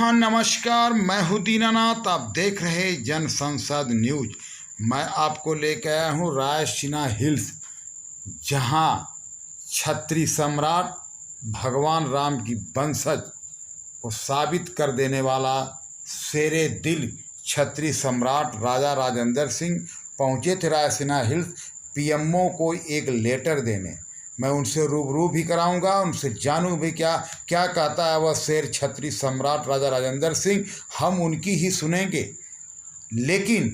हाँ नमस्कार, मैं हूँ दीनानाथ। आप देख रहे जन संसद न्यूज। मैं आपको लेकर आया हूँ रायसीना हिल्स, जहाँ छत्री सम्राट भगवान राम की वंशज को साबित कर देने वाला शेरे दिल छत्री सम्राट राजा राजेंद्र सिंह पहुँचे थे रायसीना हिल्स पीएमओ को एक लेटर देने। मैं उनसे रूबरू भी कराऊंगा, उनसे जानूं भी क्या क्या कहता है वह शेर छत्री सम्राट राजा राजेंद्र सिंह। हम उनकी ही सुनेंगे, लेकिन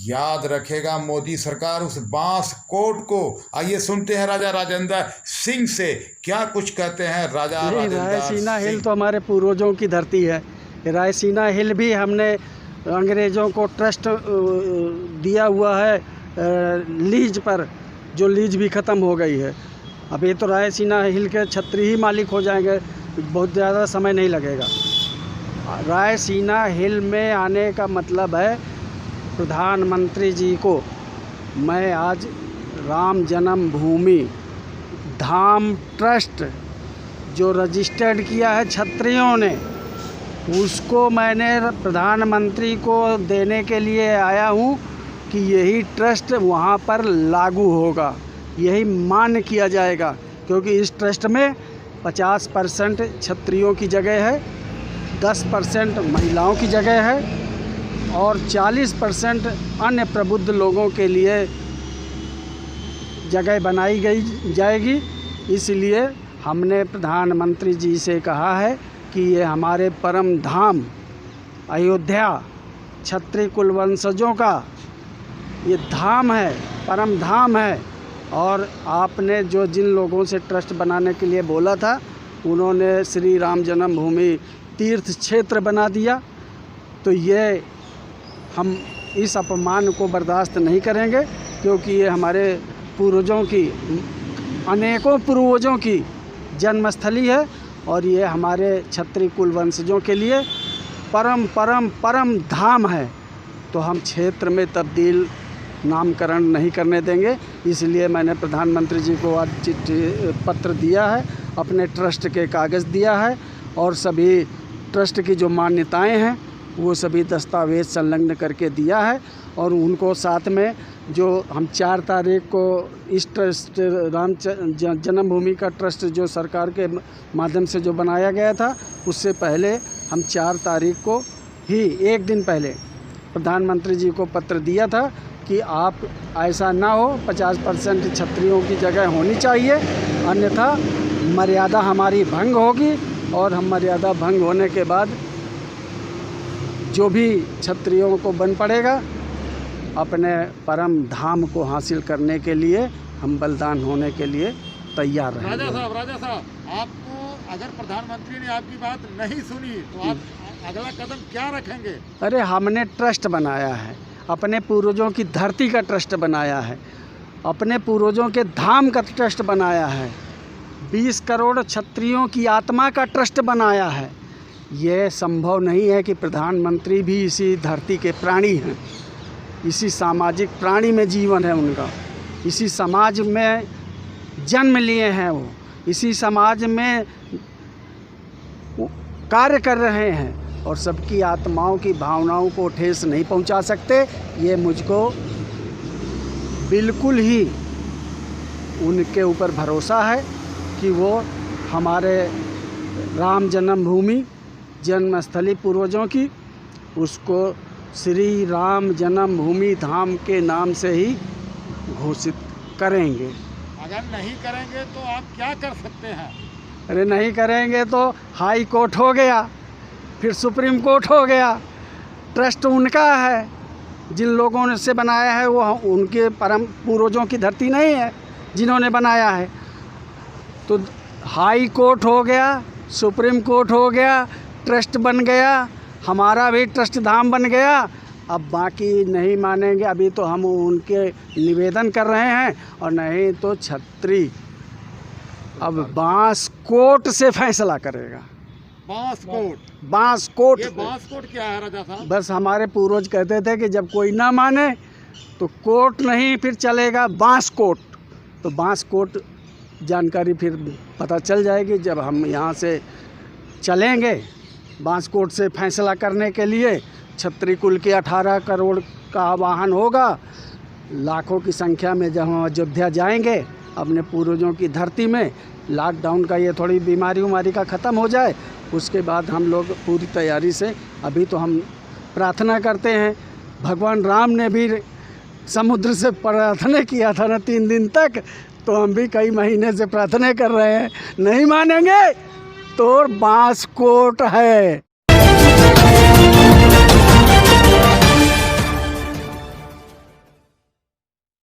याद रखेगा मोदी सरकार उस बांस कोट को। आइए सुनते हैं राजा राजेंद्र सिंह से क्या कुछ कहते हैं राजा राजेंद्र रायसीना हिल सिंह। तो हमारे पूर्वजों की धरती है। रायसीना हिल भी हमने अंग्रेज़ों को ट्रस्ट दिया हुआ है लीज पर, जो लीज भी ख़त्म हो गई है। अभी तो रायसीना हिल के छत्री ही मालिक हो जाएंगे, बहुत ज़्यादा समय नहीं लगेगा। रायसीना हिल में आने का मतलब है प्रधानमंत्री जी को मैं आज राम जन्मभूमि धाम ट्रस्ट जो रजिस्टर्ड किया है छत्रियों ने, उसको मैंने प्रधानमंत्री को देने के लिए आया हूँ कि यही ट्रस्ट वहाँ पर लागू होगा, यही मान्य किया जाएगा। क्योंकि इस ट्रस्ट में 50% छत्रियों की जगह है, 10% महिलाओं की जगह है और 40% अन्य प्रबुद्ध लोगों के लिए जगह बनाई गई जाएगी। इसलिए हमने प्रधानमंत्री जी से कहा है कि ये हमारे परम धाम अयोध्या छत्री कुलवंशजों का ये धाम है, परम धाम है। और आपने जो जिन लोगों से ट्रस्ट बनाने के लिए बोला था, उन्होंने श्री राम जन्मभूमि तीर्थ क्षेत्र बना दिया। तो ये हम इस अपमान को बर्दाश्त नहीं करेंगे, क्योंकि ये हमारे पूर्वजों की, अनेकों पूर्वजों की जन्मस्थली है और ये हमारे छत्री कुलवंशजों के लिए परम परम परम धाम है। तो हम क्षेत्र में तब्दील नामकरण नहीं करने देंगे। इसलिए मैंने प्रधानमंत्री जी को आज चिट्ठी पत्र दिया है, अपने ट्रस्ट के कागज़ दिया है और सभी ट्रस्ट की जो मान्यताएं हैं वो सभी दस्तावेज संलग्न करके दिया है। और उनको साथ में जो हम 4 तारीख को इस ट्रस्ट राम जन्मभूमि का ट्रस्ट जो सरकार के माध्यम से जो बनाया गया था, उससे पहले हम 4 तारीख को ही, एक दिन पहले प्रधानमंत्री जी को पत्र दिया था कि आप ऐसा ना हो, 50% छत्रियों की जगह होनी चाहिए, अन्यथा मर्यादा हमारी भंग होगी। और हम मर्यादा भंग होने के बाद जो भी छत्रियों को बन पड़ेगा, अपने परम धाम को हासिल करने के लिए हम बलिदान होने के लिए तैयार हैं। राजा साहब, आपको अगर प्रधानमंत्री ने आपकी बात नहीं सुनी तो आप अगला कदम क्या रखेंगे? अरे हमने ट्रस्ट बनाया है, अपने पूर्वजों की धरती का ट्रस्ट बनाया है, अपने पूर्वजों के धाम का ट्रस्ट बनाया है, 20 करोड़ छत्रियों की आत्मा का ट्रस्ट बनाया है। यह संभव नहीं है कि प्रधानमंत्री भी इसी धरती के प्राणी हैं, इसी सामाजिक प्राणी में जीवन है उनका, इसी समाज में जन्म लिए हैं वो, इसी समाज में कार्य कर रहे हैं और सबकी आत्माओं की भावनाओं को ठेस नहीं पहुंचा सकते। ये मुझको बिल्कुल ही उनके ऊपर भरोसा है कि वो हमारे राम जन्मभूमि जन्मस्थली पूर्वजों की, उसको श्री राम जन्मभूमि धाम के नाम से ही घोषित करेंगे। अगर नहीं करेंगे तो आप क्या कर सकते हैं? अरे नहीं करेंगे तो हाई कोर्ट हो गया, फिर सुप्रीम कोर्ट हो गया। ट्रस्ट उनका है, जिन लोगों ने से बनाया है वो उनके परम पूर्वजों की धरती नहीं है जिन्होंने बनाया है। तो हाई कोर्ट हो गया, सुप्रीम कोर्ट हो गया, ट्रस्ट बन गया, हमारा भी ट्रस्ट धाम बन गया। अब बाकी नहीं मानेंगे, अभी तो हम उनके निवेदन कर रहे हैं, और नहीं तो छत्री अब बांस कोर्ट से फैसला करेगा। बांस कोट? बांस कोर्ट। ये बांस कोट क्या है राजा साहब? बस हमारे पूर्वज कहते थे कि जब कोई ना माने तो कोर्ट नहीं, फिर चलेगा बांस कोट। तो बांस कोट जानकारी फिर पता चल जाएगी जब हम यहाँ से चलेंगे बांसकोट से फैसला करने के लिए क्षत्रिय कुल के 18 करोड़ का आवाहन होगा। लाखों की संख्या में जब हम अयोध्या जाएंगे अपने पूर्वजों की धरती में, लॉकडाउन का ये थोड़ी बीमारी का ख़त्म हो जाए, उसके बाद हम लोग पूरी तैयारी से, अभी तो हम प्रार्थना करते हैं। भगवान राम ने भी समुद्र से प्रार्थना किया था ना 3 दिन तक, तो हम भी कई महीने से प्रार्थना कर रहे हैं। नहीं मानेंगे तो बांसकोट है।